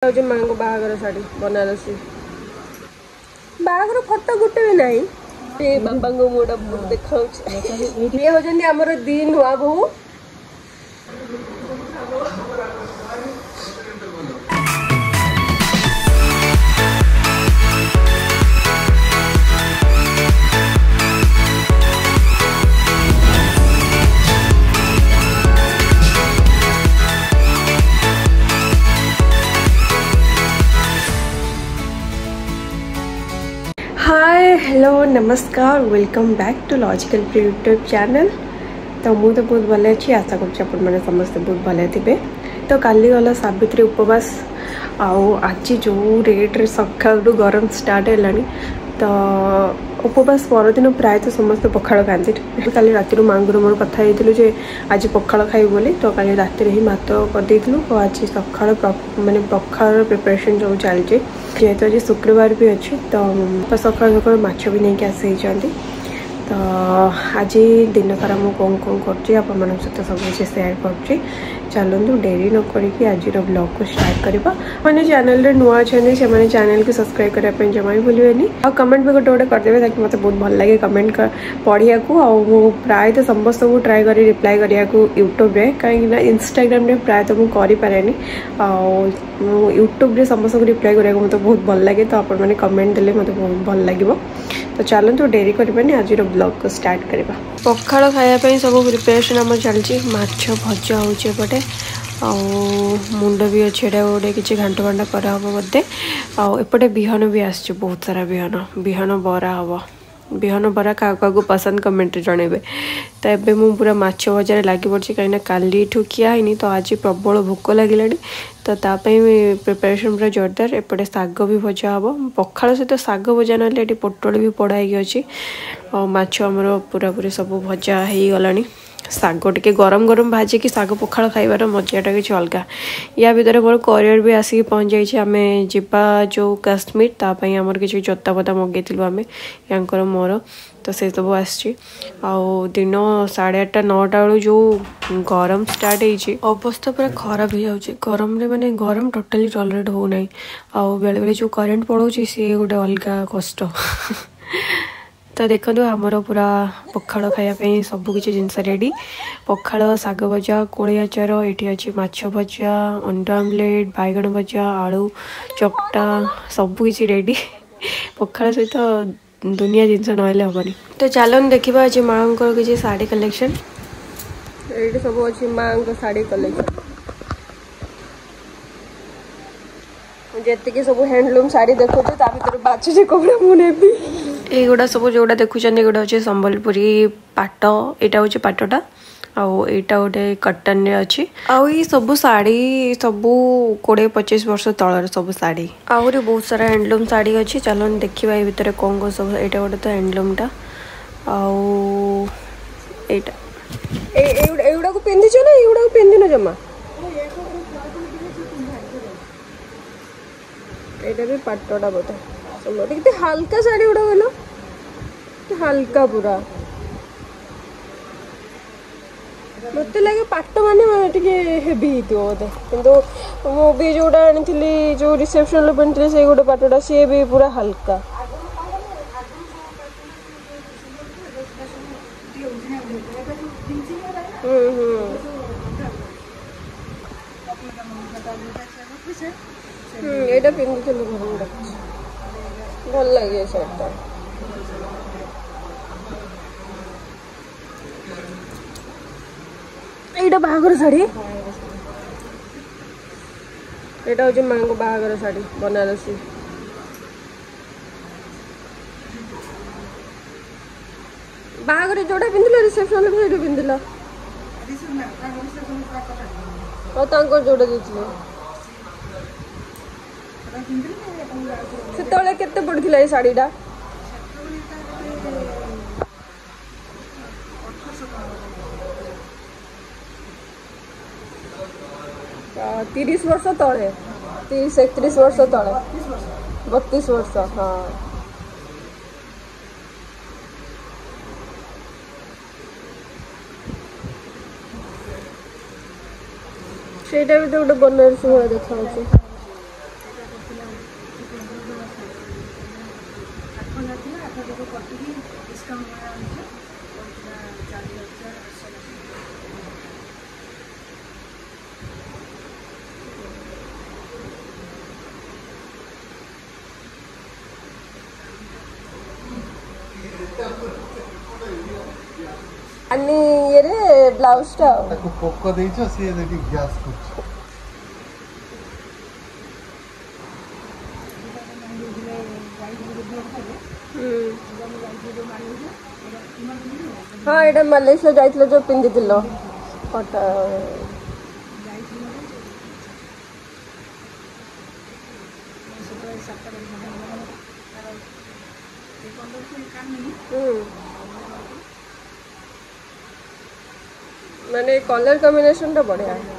हूँ माँ को बाहागर शाढ़ी बनारसी बाहागर फटो गोटे भी नहीं बाबा को मुझे देखा ये होती आमर दी नुआ बोहू हाय हेलो नमस्कार welcome back to logical pre YouTube channel. तो मुझे बहुत भल अच्छी आशा कर समस्त बहुत भले थे। तो काली गला सावित्री उपवास आज जो रेट्रे सका गरम स्टार्ट है तो उपवास परदिन प्राय तो समस्त पखाड़ खाती। काली राति माँ को मोर कथा जे आज पखाड़ खाई बोली तो काली राति ही भात करदेलु और आज सका माने पखाड़ प्रिपरेशन सब चलती जेहेतु आज शुक्रवार भी अच्छी तो सका सका माछ भी नहीं आसी। तो आज दिन सारा मुझे कौन कौन कर सहित सब किसी सेयार कर चलतु डेरी न करके आज ब्लॉग को स्टार्ट करवा। मैंने चैनल रे नुआ अच्छा से चैनल को सब्सक्राइब करने जमा भी भूलें और कमेंट भी गोटे गोटे करदे ताकि मतलब बहुत भल लगे कमेंट पढ़िया को प्राय तो समस्त को ट्राए कर रिप्लाई करिया को यूट्यूब रे कहीं इंस्टाग्राम रे प्राय तो मुझे करें यूट्यूब रे समस्त को रिप्लाई करिया को मतलब बहुत भल लगे। तो आप मैंने कमेंट देले मतलब बहुत भल लगे। तो चलतु डेरी करवानी आज ब्लॉग को स्टार्ट करवा। पखाड़ खायापी सब प्रिपेरेसन आम चलती माछ भजा होपटे मुंड भी अच्छे गोटे किसी घाट घाटा कराब बोधे आपटे बिहन भी आस बहुत सारा बिहन बरा हम बिहन बरा क्या पसंद कमेंट जनइबे। तो ये मुझे पूरा माछ भजार लगी पड़ी कहीं काली ठुकिया है तो आज प्रबल भोक लगे तो तापाई प्रिपरेशन पूरा जोरदार। एपटे साग भी भजा हम पखाड़ सहित साग भजा ना ये पोटल भी पड़ाई अच्छी और माछ आमर पूरा पूरी सब भजा हो गला। साग टे गरम गरम भाजिकी साग पखाड़ खाइबार मजाटा किसी अलग। या भितर मोर कोरियर भी आसिक पहुँच जाइए आम जा जो काश्मीर तापाई आमर किसी जोता पता मगेलु आम यांकर मोर तो से सब आसी दिन 8:30 9टा बेलू जो गरम स्टार्ट होती अवस्था पूरा खराब हो जाए गरम रे माने गरम टोटाली टॉलरेट हो ना आ बेले बेले जो करेन्ट पड़ोची सी गोटे अलग कष्ट। तो देखो आमर पूरा पखाड़ खायापी सबकि जिनस रेडी पखाड़ साग भजा कोड़ी आचार ये अच्छी माछ भजा अंडा आमलेट बैगण भजा आलू चकटा सबकि रेडी पखाड़ सहित दुनिया जिनस ना हेनी। तो चलन देखा आज माँ को किसी शाढ़ी कलेक्शन ये सब अच्छी माँ को शाढ़ी कलेक्शन जी सब हैंडलूम शाढ़ी देखो भर बाछुचे कपड़ा मुझे युवा सब जोड़ा देखुं गोटे हूँ संबलपुरी पाट यहाँ हूँ पाटटा आईटा गोटे कटन रे अच्छी आई सब शाढ़ी सब 20-25 वर्ष तलर सब शाढ़ी आहरी बहुत सारा हैंडलूम शाढ़ी अच्छी। चलो देखा ये भितर कौन कौन सब यहाँ गोटे तो हैंडलूमटा आईटा को पिंधिच ना युवा को पिंधिन जमा यहाँ भी पाटटा बोधे कितने हल्का शाढ़ी गुड़ा बोलो हल्का पूरा मत लगे पाट माने हेवी बोधे कि मुझे जोटा आनी जो रिसेप्शन पहनती से गोटे पाटटा सी भी पूरा हल्का ये पिंधि भल लगे शार्टा यहाँ बाहागर शाढ़ी यहाँ हूँ माँ को बाहागर शाढ़ी बनारसी बाहागर जोड़ा पिंधिल रिसेप्शन भी पिंधिल और जोड़ा देते से केते पड़ता ये शाढ़ीटा 30 वर्ष तले 30-31 वर्ष तले 32 वर्ष हाँ से भी तो गोटे बनारसी भाई देखा अनि ये रे ब्लाउज टा ताको पोक देइछो से देखि ग्यास कुछ हाँ एटा मलेशिया जाइतलो जो पिंदिथिलो फोटो माने कलर कॉम्बिनेशन टा बढ़िया है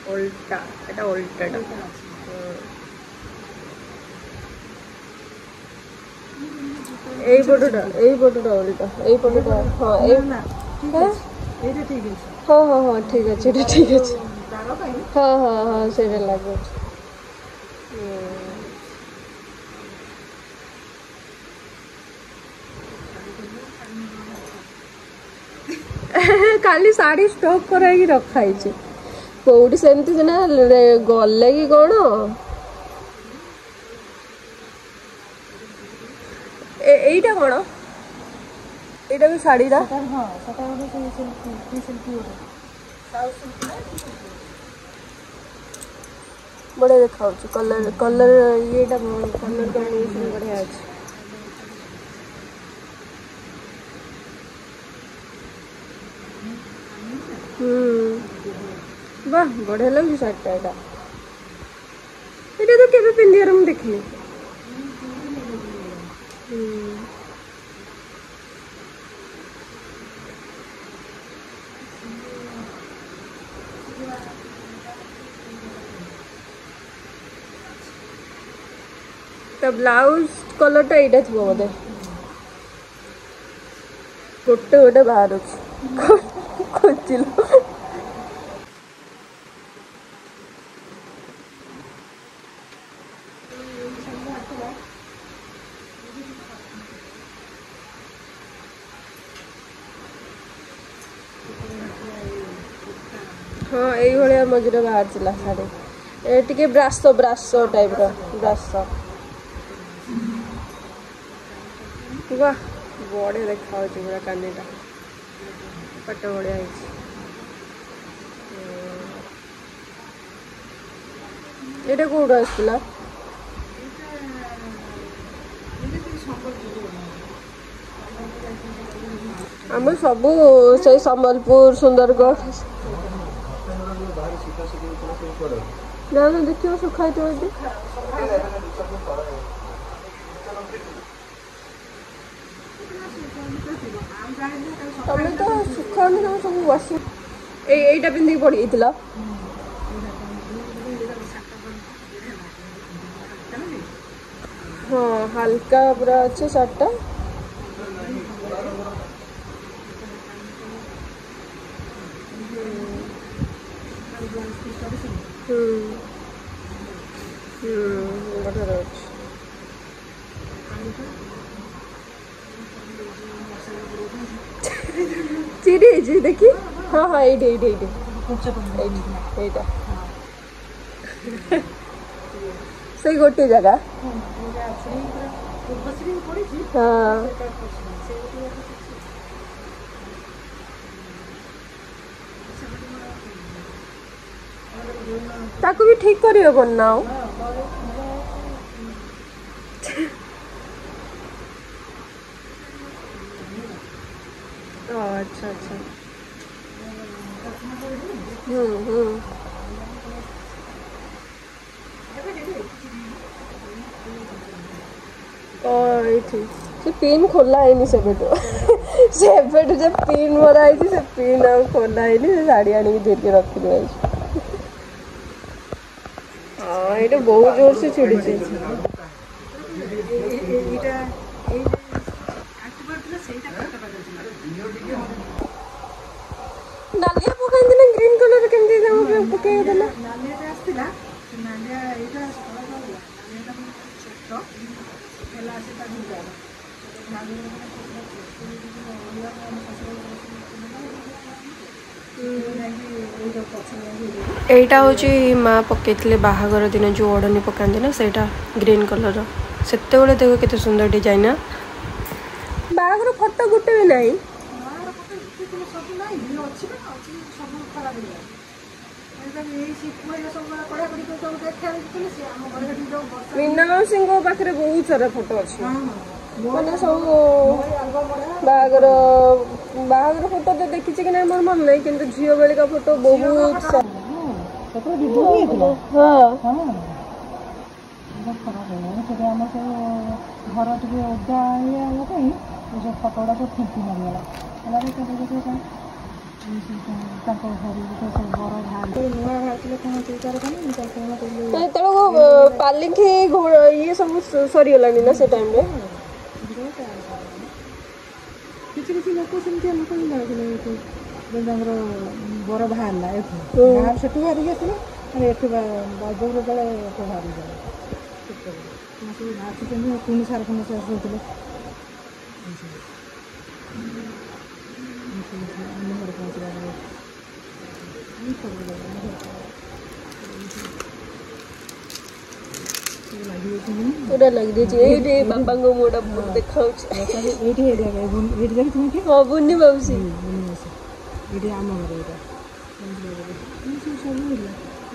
उल्टा এটা উল্টাটা এই ফটোটা উল্টা এই ফটোটা হ্যাঁ এই না ঠিক আছে এটা ঠিক আছে হ্যাঁ হ্যাঁ হ্যাঁ ঠিক আছে এটা ঠিক আছে হ্যাঁ হ্যাঁ হ্যাঁ সেটা লাগবে खाली साड़ी स्टॉक कराई रखाई कौटी सेमती सिना गले कि कौन एटा कौन एटा भी साड़ी रा बड़े देखा कलर कलर ये कलर कॉम्बिनेशन बढ़िया अच्छे वाह बढ़िया लगे शार्टा एटा तो केबे पिंदियार मु देखी तो ब्लाउज कलर एटा थी बोधे गोटे गोटे बाहर खोजिल हाँ ये मझे बाहर चला साड़ी ये ब्रासो ब्रासो टाइप ब्रासो वाह बड़े देखा पूरा कानीटा पट बढ़िया ये कौट आसला आम सब से संबलपुर सुंदरगढ़ ना ना देखिए सुखाई तो तमें तो सुखानी तुम सब वाशी यहीटा पिंधि पड़ी हाँ हल्का पूरा अच्छे शर्टा चिड़ी देखी हाँ हाँ ये से गोटे जगह हाँ ताको भी ठीक करियो बनना अच्छा अच्छा से पिन खोला है से जब पिन मरा है से पिन आ खोला है से साड़ी आनी धीरे के रखी दे हाँ ये बहुत जोर से छिड़ी नालिया पकाई ग्रीन कलर केमती पकई देला नालिया एटा सकाळ जाऊया नालियाटा पण छोट त्याला असे का दुधार एटा हूँ माँ पकईले बाहागर दिन जो ओढ़नी पकाती ना सेटा ग्रीन कलर से देखो केते सुंदर डिजाइन ना बाहागर फोटो गोटे भी नहीं मीना मौसी पाखे बहुत सारा फोटो अच्छे मैंने सब बाहागर बाहागर फोटो तो देखी कि ना मोर मन नहीं कि झील बेल का फोटो बहुत हाँ घर टे ओदा ये सब फटो गुड़ा सब फुंकी मारिगला पालिखी ये सब सरीगला ना से टाइम किसी किसी लोक सेमती लोक बर बाहर से बाहर आसते बाजर बेले बाहरी जाए पुणी सार खंड से आसते पूरा लग रही बाबा को मोटा देखा हाँ बुनी बाबूसी ये आम घर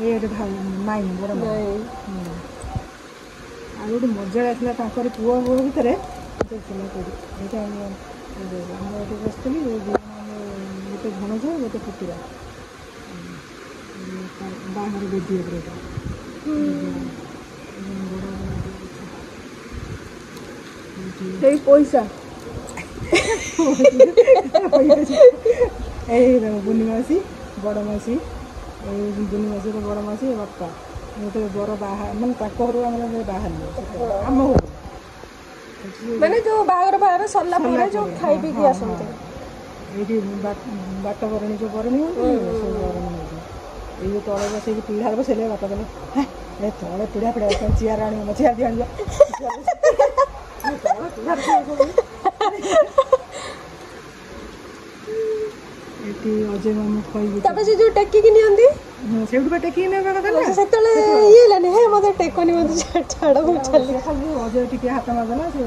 ये माई बड़ माई आ गए मजा आसला पुआ पुओ भितर बसती गोटे भणज गोटे पुतुरा बाहर बेदी पैसा बुनी मौसी बड़ मौसी बुनी मौसी बड़ मौसी बापा गोटे बर बाहर मैंने घर बाहर आम घर मैंने जो बाहर बाहर सरला पूरा जो खाई पी के आसते ये बाट बरणी जो बरणी ये तले बस पीढ़ा बसैले बापा कहले तले पीढ़ा पीढ़ा चेयर आण चेयर दिया अजय मामू तब से जो टेकी की नहीं होंदी से टेकी ने से ये लेने है मत टेकोनी मत छाड़ चल खाली अजय टिके हाथ मारदेला से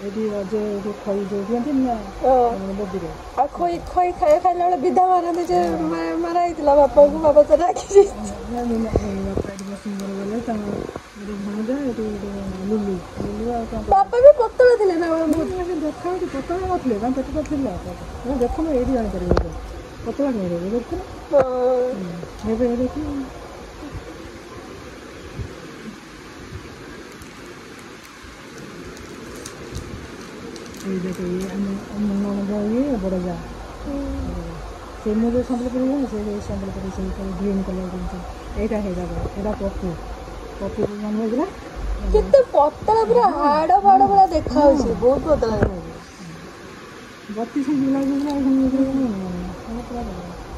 ये अजय खई जो दियंती ना बदीरे आ खई खई खाए खाइला बेले विधा मारते जे मारा हितला बापा को बाबा तो राखी बापा भी पतला थे ना देखा पतला नथिले पेट तो थिला देखो ये जानकारी पतला नहीं देखो देखी देखो ये ये बड़ जा से मुझे संबलपुरी से संबलपुरी से ग्रीन कलर यहाँ है पप्पू पप्पू मन होगा कितने पतला पूरा हाड़ फाड़ पूरा देखा बहुत पतला बत्तीस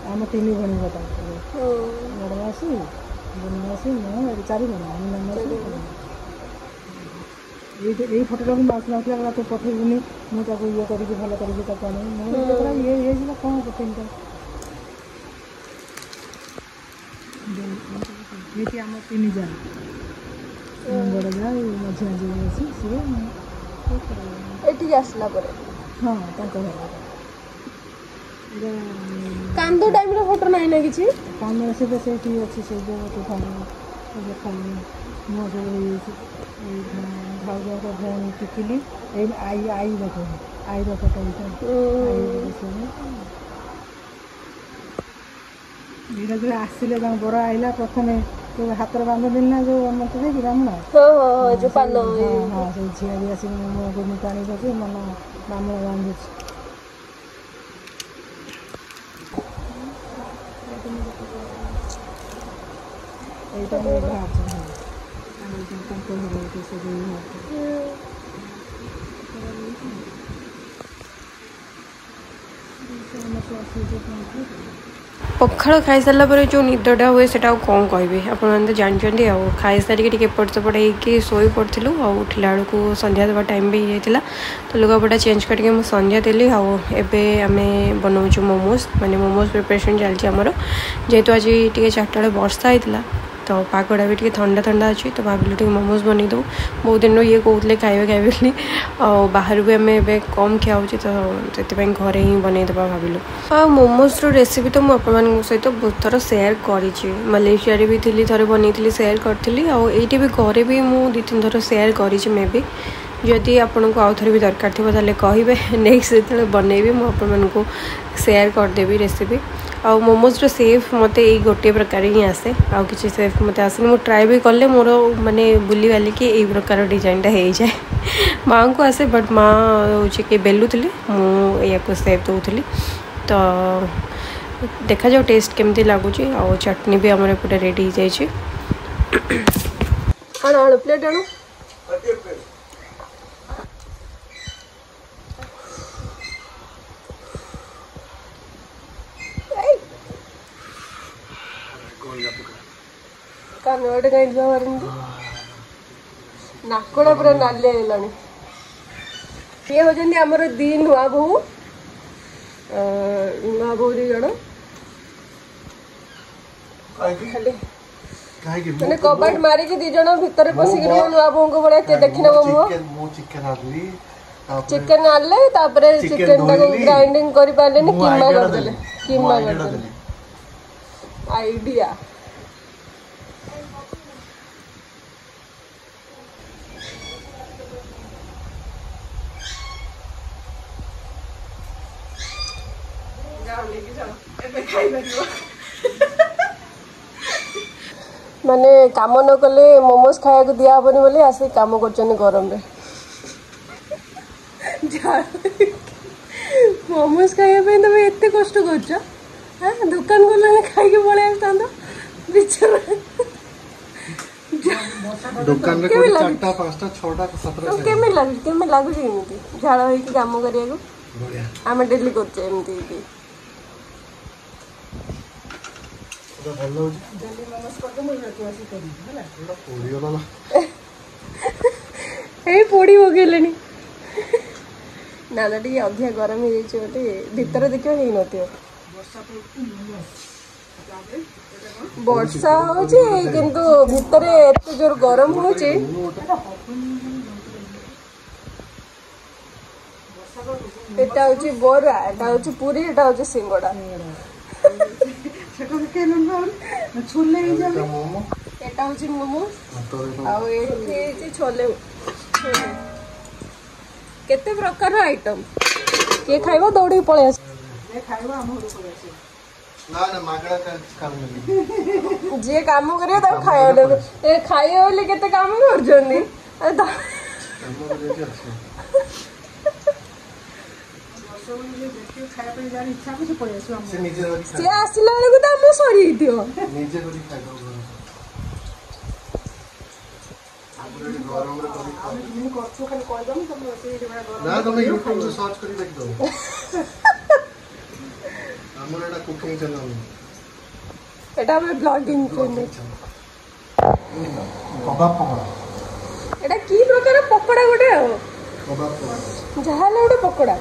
आम तीन भणी बता बड़मासी बनमासी मुझे चार भणी ये फटोटा मुझे आसना तो पठेबुनि मुझे ये करी भल करी ये कौन पठेबी ये आम तीन जा बड़ जा मझी मझी आसी सी आसला हाँ कांदो टाइम रे फोटो नहीं ना किसी कांद से अच्छी से जो खाली मुझे भाज भौणी टिकली आई फोटो ये जो आसिले बर आईला प्रथम जो हाथ बांधि ना जो मत देखी ब्राह्मण जो पान हाँ से झील भी आस मुझे पानी पकड़ मन ब्राह्मण बांधुच यहाँ पखाड़ खाई सारा पर जो निदटा हुए से कौन कह आप जानते खाई सारिक एपट सेपट होगी शोई पड़ू उठला बेलू संध्या देवा टाइम भी होता तो लुगापटा चेंज करके मुझे संध्या देली आम बनाऊँ मोमोज माने मोमोज प्रिपरेशन चलती आमर जेहेतु आज टे 4टा बेले वर्षा होता तो पागटा भी ठंडा ठंडा अच्छी तो भाविलु मोमोज बन दो बहुत दिन ये कहते खाइबे खाइबे बाहर भी आम ए कम खाऊँ तो से घरे ही बनईदेवा भाविलु मोमोज रेसिपी तो मुझे सहित बहुत थर सेयार कर मलेशिया भी थी थे बनई सेयार करी आईटी भी घरे भी मुझे 2-3 थर सेयार करी मे भी जदि आपको आउ थे भी दरकार थी ताले कहे नेक्स्ट जो बनईबी मुझे सेयार करदेवी रेसिपी आ मोमोज सेफ मत यही गोटे प्रकार ही आसे आ कि सेफ मत आसनी मुझे ट्राए भी कले मोर माने बुली वाली कि यही प्रकार डिजाइनटा हो जाए माँ को आसे बट माँ हूँ कि बेलुली मुझे सेफ दूसरी तो देखा जाओ टेस्ट केमती लगुच आ चटनी भी आम एपटे रेडी हो जाए आण प्लेट आण कनोट कहीं नाकड़ा पूरा नाली आईलानी ये होती आमर दी नुआ बोहू नुआ बोहू दी जन मैंने कबाट मारिकी दी जन भितर पशिक नुआ बोहू को भाई देखी ना मुह चिकेन आनले चिकेन ग्राइंडिंग कर पारे कीमा करदे कीमा करदे आइडिया माने काम न कले मोमोज खाया को दिया हबनी बोले आसे काम करछन गरम रे मोमोज खाया पे तुम एते कष्ट करछ हां दुकान को लाने खाई के पळे आस्तां तो बिचारा दुकान रे कोई 4टा 5टा 6टा 17टा केमे लागु जे एमती झाड़ होई के काम करिया को बढ़िया आमे डेली करछ एमती की तो भलो हो जल्दी मोमोज कर दे मुझे तो ऐसे करी हैला पूरा पोड़ी वाला ए पोड़ी हो गेलेनी ना ना टी अधिया गरम हो जाए बोले भीतर देखियो हेई नथियो वर्षा हो किंतु भीतर एत जोर गरम हो एटा होची बोरा एटा होची पूरी एटा होची सिंगड़ा छोले एटा होची मोमो आ एठी छोले केते प्रकार आइटम के खाइबो दौड़ी पळे आस जे खाइबो हम होरो पळे आस ना ना मागड़ा का काम नहीं जे काम करे त खाइयो ले ए खाइयो ले केते काम कर जंदी अरे काम करे जे আছে से आसला बेलू तो आम सरी ना तुम यूट्यूब से सर्च करी देख दो हमर एटा कुकिंग चैनल एटा हम ब्लॉगिंग चैनल कबाब पकोड़ा एटा की प्रकार पकोड़ा गोटे कबाब पकोड़ा जहाले गोटे पकोड़ा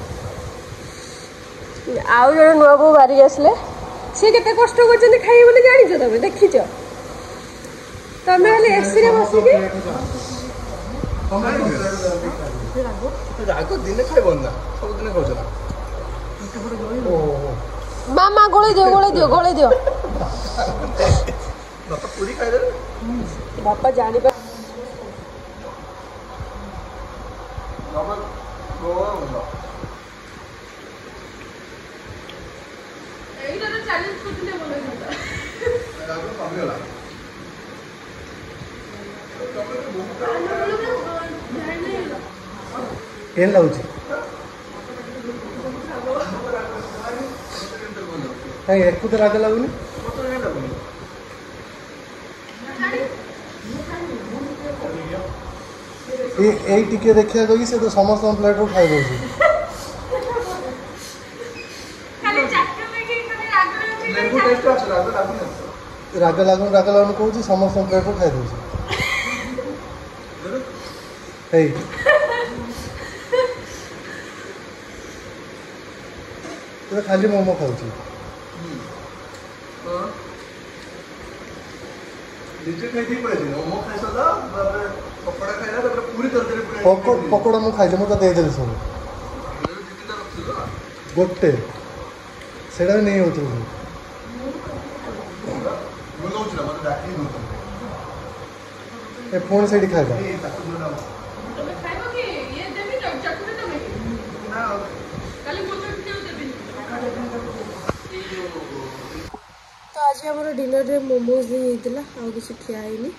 आउ जड़े नुआ बो बारी आसले सी केते कष्ट कर खाई बोले जानी तुम देखीच तमें हेल्ले एसी रे बसिके दिन खाइबन ना सब दिन खाउछ ना मामा गोले दियो बापा पूरी खाइ दे बापा जानी पा बापा गोवा बोलो एइटा तो चैलेंज करथिले बोले था रागो कमियोला केन लाउची काई एकु तो राग लागुनी ए टिके देखिया गई से तो समस्त प्लेट रो खाइ दोसी खाली चाटो में कि खाली राग राग लागू कौच समस्त प्लेट खाई दे खाली मोमो खाऊ पकोड़ा मुझे खाई मुझे देदेली सब गोटे से नहीं हो फोन से खाଇବା तो आज आम डिनर रे मोमोज ही होता आउ कि खियानी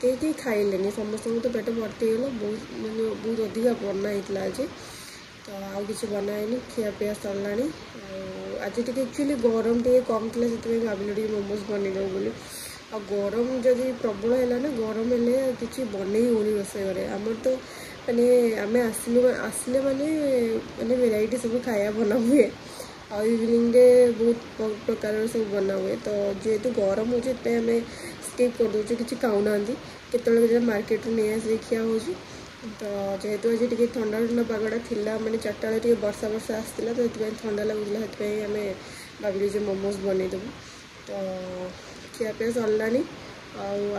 कई खाइले समस्त तो पेट भर्ती गला बहुत मैंने बहुत अधिक बना होता आज तो आउ कि बनाएनि खियापिया सरला आज टे एक्चुअली गरम टे कम थी से भाविल मोमोज बनईदेव बोली आ गरम जदि प्रबल है ना गरम हेल्ले कि बनई होनी रोषे घरे आमर तो माने आम आसले माने माने वेराइटी सब खाया बना हुए आ इवनिंग रे बहुत प्रकार सब बना हुए तो जेहेतु गरम हो आम स्किप कर दूचे कि खाऊना के मार्केट नहीं आस खिया हो तो जेहेतु आज टे ठंडा ठंडा पागटा थिला माने 4टा बेले टे वर्षा वर्षा आसला तो ये ठंडा लगुला से आम भाविलु मोमोज बनईदेबू तो खियापिया सरला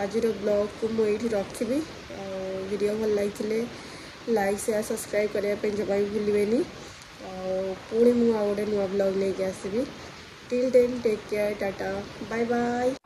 आज ब्लॉग को मुझे रखी वीडियो भल लगी लाइक शेयर सब्सक्राइब करने जमा भी भूलें पुणी मुझे गोटे नुआ ब्लॉग नहीं आसबि till then take care tata bye bye.